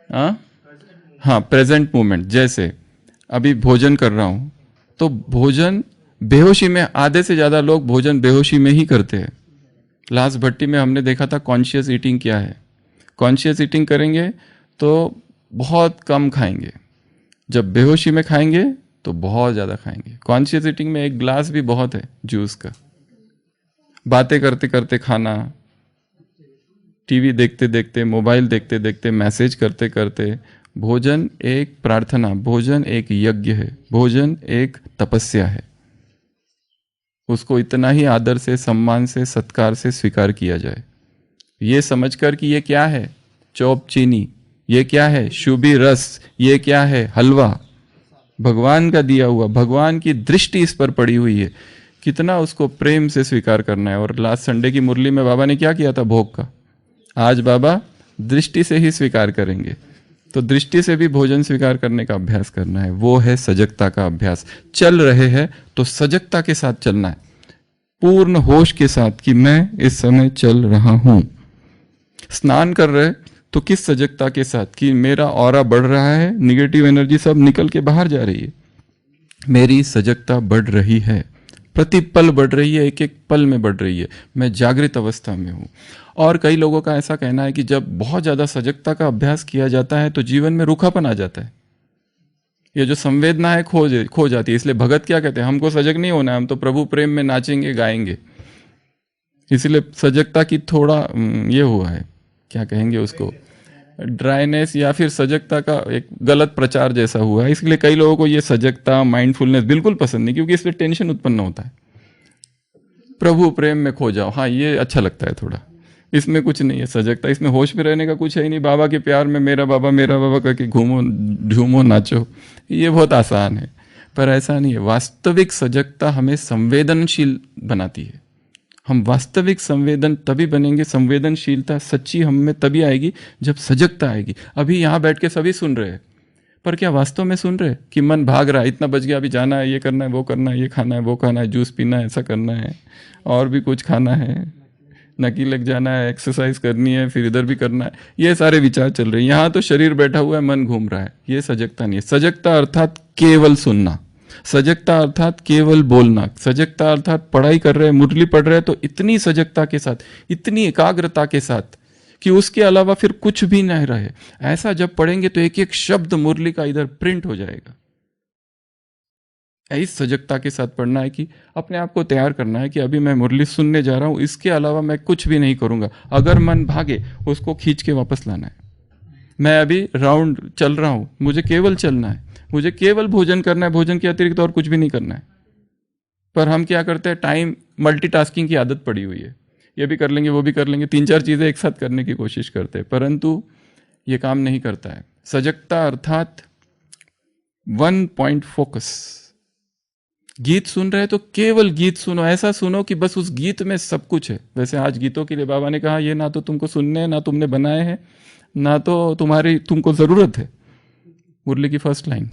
हाँ, प्रेजेंट मोमेंट। जैसे अभी भोजन कर रहा हूं तो भोजन बेहोशी में, आधे से ज्यादा लोग भोजन बेहोशी में ही करते हैं। लास्ट भट्टी में हमने देखा था कॉन्शियस ईटिंग क्या है। कॉन्शियस ईटिंग करेंगे तो बहुत कम खाएंगे, जब बेहोशी में खाएंगे तो बहुत ज्यादा खाएंगे। कॉन्शियस ईटिंग में 1 गिलास भी बहुत है जूस का। बातें करते करते खाना, टीवी देखते देखते, मोबाइल देखते देखते, मैसेज करते करते। भोजन एक प्रार्थना, भोजन एक यज्ञ है, भोजन एक तपस्या है। उसको इतना ही आदर से, सम्मान से, सत्कार से स्वीकार किया जाए। ये समझकर कि ये क्या है, चौप चीनी, ये क्या है, शुभी रस, ये क्या है, हलवा, भगवान का दिया हुआ, भगवान की दृष्टि इस पर पड़ी हुई है, कितना उसको प्रेम से स्वीकार करना है। और लास्ट संडे की मुरली में बाबा ने क्या किया था भोग का, आज बाबा दृष्टि से ही स्वीकार करेंगे। तो दृष्टि से भी भोजन स्वीकार करने का अभ्यास करना है, वो है सजगता का अभ्यास। चल रहे हैं तो सजगता के साथ चलना है। पूर्ण होश के साथ कि मैं इस समय चल रहा हूं। स्नान कर रहे तो किस सजगता के साथ कि मेरा ऑरा बढ़ रहा है, निगेटिव एनर्जी सब निकल के बाहर जा रही है, मेरी सजगता बढ़ रही है, प्रति पल बढ़ रही है, एक एक पल में बढ़ रही है, मैं जागृत अवस्था में हूं। और कई लोगों का ऐसा कहना है कि जब बहुत ज्यादा सजगता का अभ्यास किया जाता है तो जीवन में रूखापन आ जाता है, ये जो संवेदना है खो जाती है। इसलिए भगत क्या कहते हैं, हमको सजग नहीं होना है, हम तो प्रभु प्रेम में नाचेंगे गाएंगे। इसलिए सजगता की थोड़ा ये हुआ है, क्या कहेंगे उसको, ड्राइनेस या फिर सजगता का एक गलत प्रचार जैसा हुआ है। इसलिए कई लोगों को ये सजगता, माइंडफुलनेस बिल्कुल पसंद नहीं, क्योंकि इसमें टेंशन उत्पन्न होता है। प्रभु प्रेम में खो जाओ, हाँ ये अच्छा लगता है थोड़ा, इसमें कुछ नहीं है सजगता, इसमें होश में रहने का कुछ है ही नहीं। बाबा के प्यार में मेरा बाबा करके घूमो झूमो नाचो, ये बहुत आसान है, पर ऐसा नहीं है। वास्तविक सजगता हमें संवेदनशील बनाती है। हम वास्तविक संवेदन तभी बनेंगे, संवेदनशीलता सच्ची हम में तभी आएगी जब सजगता आएगी। अभी यहाँ बैठ के सभी सुन रहे हैं, पर क्या वास्तव में सुन रहे कि मन भाग रहा है, इतना बज गया, अभी जाना है, ये करना है, वो करना है, ये खाना है, वो खाना है, जूस पीना है, ऐसा करना है, और भी कुछ खाना है, नकी लग जाना है, एक्सरसाइज करनी है, फिर इधर भी करना है, ये सारे विचार चल रहे हैं। यहाँ तो शरीर बैठा हुआ है, मन घूम रहा है, ये सजगता नहीं है। सजगता अर्थात केवल सुनना, सजगता अर्थात केवल बोलना, सजगता अर्थात पढ़ाई कर रहे हैं, मुरली पढ़ रहे हैं तो इतनी सजगता के साथ, इतनी एकाग्रता के साथ कि उसके अलावा फिर कुछ भी नहीं रहे। ऐसा जब पढ़ेंगे तो एक एक शब्द मुरली का इधर प्रिंट हो जाएगा। इस सजगता के साथ पढ़ना है कि अपने आप को तैयार करना है कि अभी मैं मुरली सुनने जा रहा हूं, इसके अलावा मैं कुछ भी नहीं करूंगा। अगर मन भागे उसको खींच के वापस लाना है। मैं अभी राउंड चल रहा हूं, मुझे केवल चलना है, मुझे केवल भोजन करना है, भोजन के अतिरिक्त और कुछ भी नहीं करना है। पर हम क्या करते हैं, टाइम मल्टीटास्किंग की आदत पड़ी हुई है, ये भी कर लेंगे वो भी कर लेंगे, 3-4 चीजें एक साथ करने की कोशिश करते हैं, परंतु ये काम नहीं करता है। सजगता अर्थात 1 पॉइंट फोकस। गीत सुन रहे तो केवल गीत सुनो, ऐसा सुनो कि बस उस गीत में सब कुछ है। वैसे आज गीतों के लिए बाबा ने कहा ये ना तो तुमको सुनने हैं, ना तुमने बनाए हैं, ना तो तुमको जरूरत है। मुरली की फर्स्ट लाइन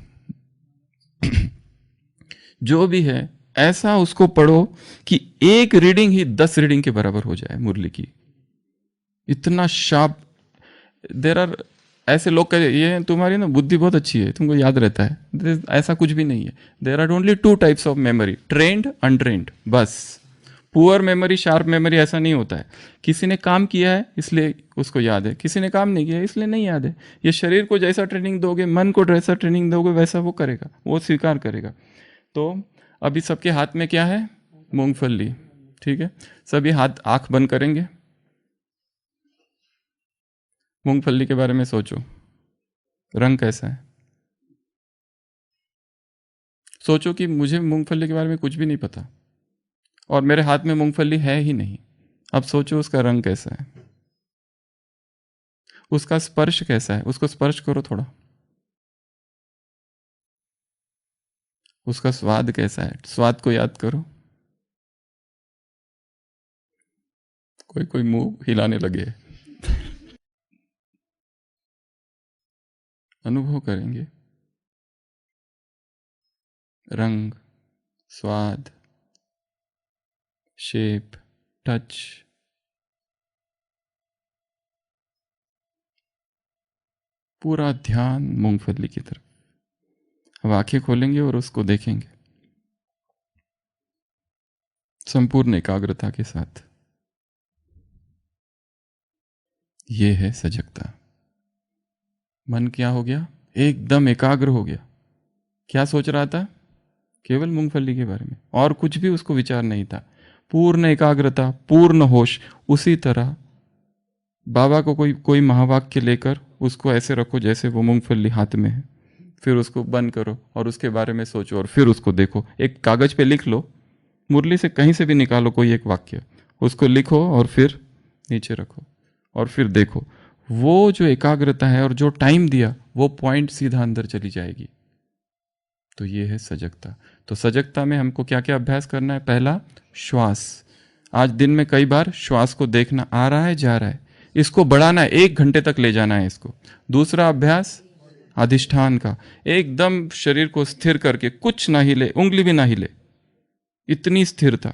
जो भी है ऐसा उसको पढ़ो कि एक रीडिंग ही 10 रीडिंग के बराबर हो जाए मुरली की। इतना शार्प। देर आर ऐसे लोग कहते ये तुम्हारी ना बुद्धि बहुत अच्छी है, तुमको याद रहता है, ऐसा कुछ भी नहीं है। There are only 2 types of memory, trained untrained, बस। पुअर मेमोरी, शार्प मेमोरी ऐसा नहीं होता है। किसी ने काम किया है इसलिए उसको याद है, किसी ने काम नहीं किया है इसलिए नहीं याद है। ये शरीर को जैसा ट्रेनिंग दोगे, मन को जैसा ट्रेनिंग दोगे, वैसा वो करेगा, वो स्वीकार करेगा। तो अभी सबके हाथ में क्या है, मूंगफली, ठीक है। सभी हाथ आंख बंद करेंगे, मूंगफली के बारे में सोचो, रंग कैसा है। सोचो कि मुझे मूंगफली के बारे में कुछ भी नहीं पता और मेरे हाथ में मूंगफली है ही नहीं। अब सोचो उसका रंग कैसा है, उसका स्पर्श कैसा है, उसको स्पर्श करो थोड़ा, उसका स्वाद कैसा है, स्वाद को याद करो। कोई मुंह हिलाने लगे, अनुभव करेंगे रंग, स्वाद, शेप, टच। पूरा ध्यान मूंगफली की तरफ। अब आंखें खोलेंगे और उसको देखेंगे संपूर्ण एकाग्रता के साथ। ये है सजगता। मन क्या हो गया, एकदम एकाग्र हो गया। क्या सोच रहा था, केवल मूंगफली के बारे में, और कुछ भी उसको विचार नहीं था। पूर्ण एकाग्रता, पूर्ण होश। उसी तरह बाबा को कोई महावाक्य लेकर उसको ऐसे रखो जैसे वो मूंगफली हाथ में है, फिर उसको बंद करो और उसके बारे में सोचो और फिर उसको देखो। एक कागज पे लिख लो, मुरली से कहीं से भी निकालो कोई एक वाक्य, उसको लिखो और फिर नीचे रखो और फिर देखो। वो जो एकाग्रता है और जो टाइम दिया, वो पॉइंट सीधा अंदर चली जाएगी। तो ये है सजगता। तो सजगता में हमको क्या क्या अभ्यास करना है। पहला, श्वास। आज दिन में कई बार श्वास को देखना, आ रहा है जा रहा है, इसको बढ़ाना है, 1 घंटे तक ले जाना है इसको। दूसरा अभ्यास अधिष्ठान का, एकदम शरीर को स्थिर करके, कुछ ना हिले, उंगली भी ना हिले, इतनी स्थिरता,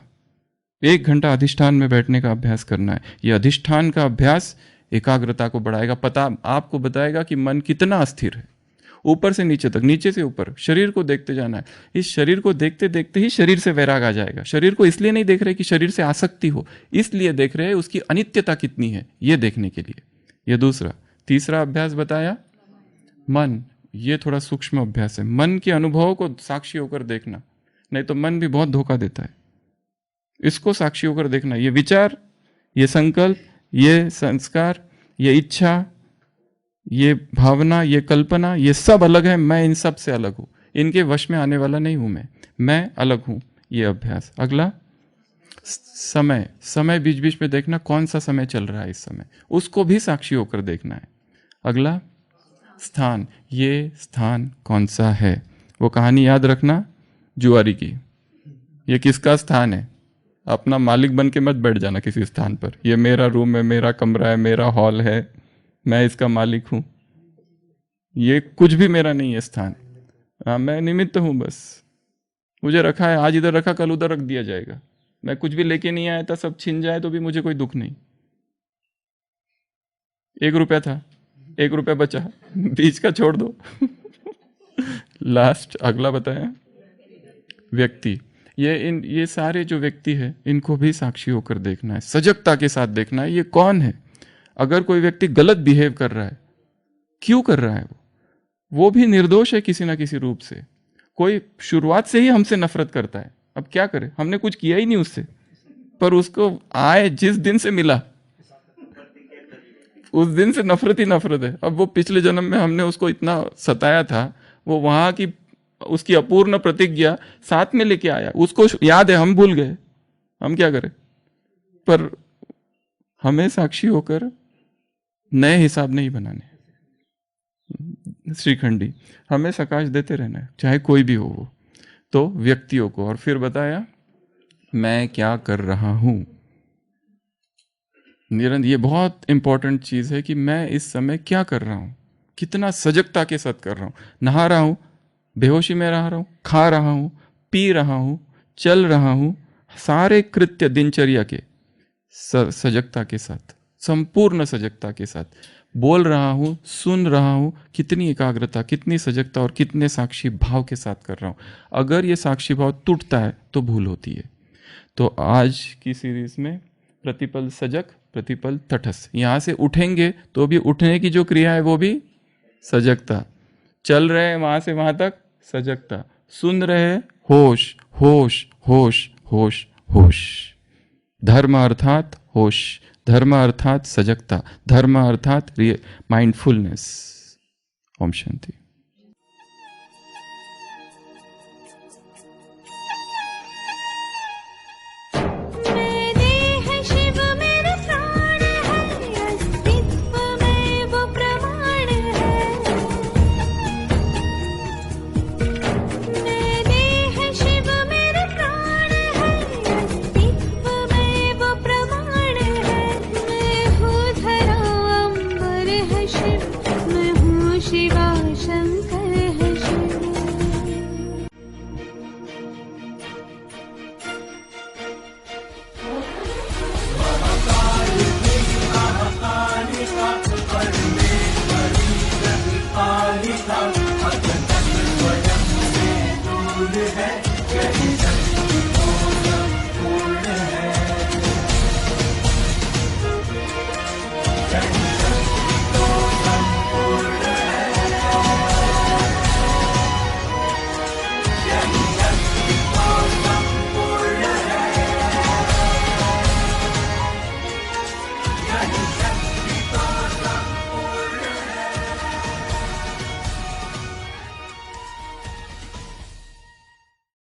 1 घंटा अधिष्ठान में बैठने का अभ्यास करना है। ये अधिष्ठान का अभ्यास एकाग्रता को बढ़ाएगा, पता आपको बताएगा कि मन कितना अस्थिर है, ऊपर से नीचे तक, नीचे से ऊपर, शरीर को देखते जाना है। इस शरीर को देखते देखते ही शरीर से वैराग आ जाएगा। शरीर को इसलिए नहीं देख रहे कि शरीर से आसक्ति हो, इसलिए देख रहे हैं उसकी अनित्यता कितनी है, ये देखने के लिए। ये दूसरा। तीसरा अभ्यास बताया मन, ये थोड़ा सूक्ष्म अभ्यास है। मन के अनुभवों को साक्षी होकर देखना, नहीं तो मन भी बहुत धोखा देता है। इसको साक्षी होकर देखना। ये विचार, ये संकल्प, ये संस्कार, ये इच्छा, ये भावना, ये कल्पना, ये सब अलग है। मैं इन सब से अलग हूं, इनके वश में आने वाला नहीं हूं। मैं अलग हूं। ये अभ्यास। अगला समय, समय बीच बीच में देखना कौन सा समय चल रहा है इस समय, उसको भी साक्षी होकर देखना है। अगला स्थान, ये स्थान कौन सा है। वो कहानी याद रखना जुआरी की। ये किसका स्थान है, अपना मालिक बन के मत बैठ जाना किसी स्थान पर। ये मेरा रूम है, मेरा कमरा है, मेरा हॉल है, मैं इसका मालिक हूं। ये कुछ भी मेरा नहीं है स्थान। मैं निमित्त हूं बस। मुझे रखा है, आज इधर रखा, कल उधर रख दिया जाएगा। मैं कुछ भी लेके नहीं आया था, सब छिन जाए तो भी मुझे कोई दुख नहीं। 1 रुपया था, 1 रुपया बचा, बीच का छोड़ दो। लास्ट अगला बताया व्यक्ति। ये सारे जो व्यक्ति है इनको भी साक्षी होकर देखना है, सजगता के साथ देखना है। ये कौन है। अगर कोई व्यक्ति गलत बिहेव कर रहा है, क्यों कर रहा है, वो भी निर्दोष है किसी ना किसी रूप से। कोई शुरुआत से ही हमसे नफरत करता है, अब क्या करे, हमने कुछ किया ही नहीं उससे, पर उसको आए जिस दिन से मिला उस दिन से नफरत ही नफरत है। अब वो पिछले जन्म में हमने उसको इतना सताया था, वो वहां की उसकी अपूर्ण प्रतिज्ञा साथ में लेके आया, उसको याद है, हम भूल गए, हम क्या करें। पर हमें साक्षी होकर नए हिसाब नहीं बनाने। श्रीखंडी हमें सकाश देते रहना है, चाहे कोई भी हो वो। तो व्यक्तियों को, और फिर बताया मैं क्या कर रहा हूं निरंतर। ये बहुत इंपॉर्टेंट चीज है कि मैं इस समय क्या कर रहा हूं, कितना सजगता के साथ कर रहा हूं। नहा रहा हूं, बेहोशी में रह रहा हूं, खा रहा हूं, पी रहा हूं, चल रहा हूं, सारे कृत्य दिनचर्या के सजगता के साथ, संपूर्ण सजगता के साथ बोल रहा हूं, सुन रहा हूं। कितनी एकाग्रता, कितनी सजगता और कितने साक्षी भाव के साथ कर रहा हूं। अगर ये साक्षी भाव टूटता है तो भूल होती है। तो आज की सीरीज में प्रतिपल सजग, प्रतिपल तटस्थ। यहां से उठेंगे तो भी उठने की जो क्रिया है वो भी सजगता, चल रहे हैं वहां से वहां तक सजगता, सुन रहे होश होश होश होश होश। धर्म अर्थात होश, धर्म अर्थात सजगता, धर्म अर्थात माइंडफुलनेस। ओम शांति। Yeah.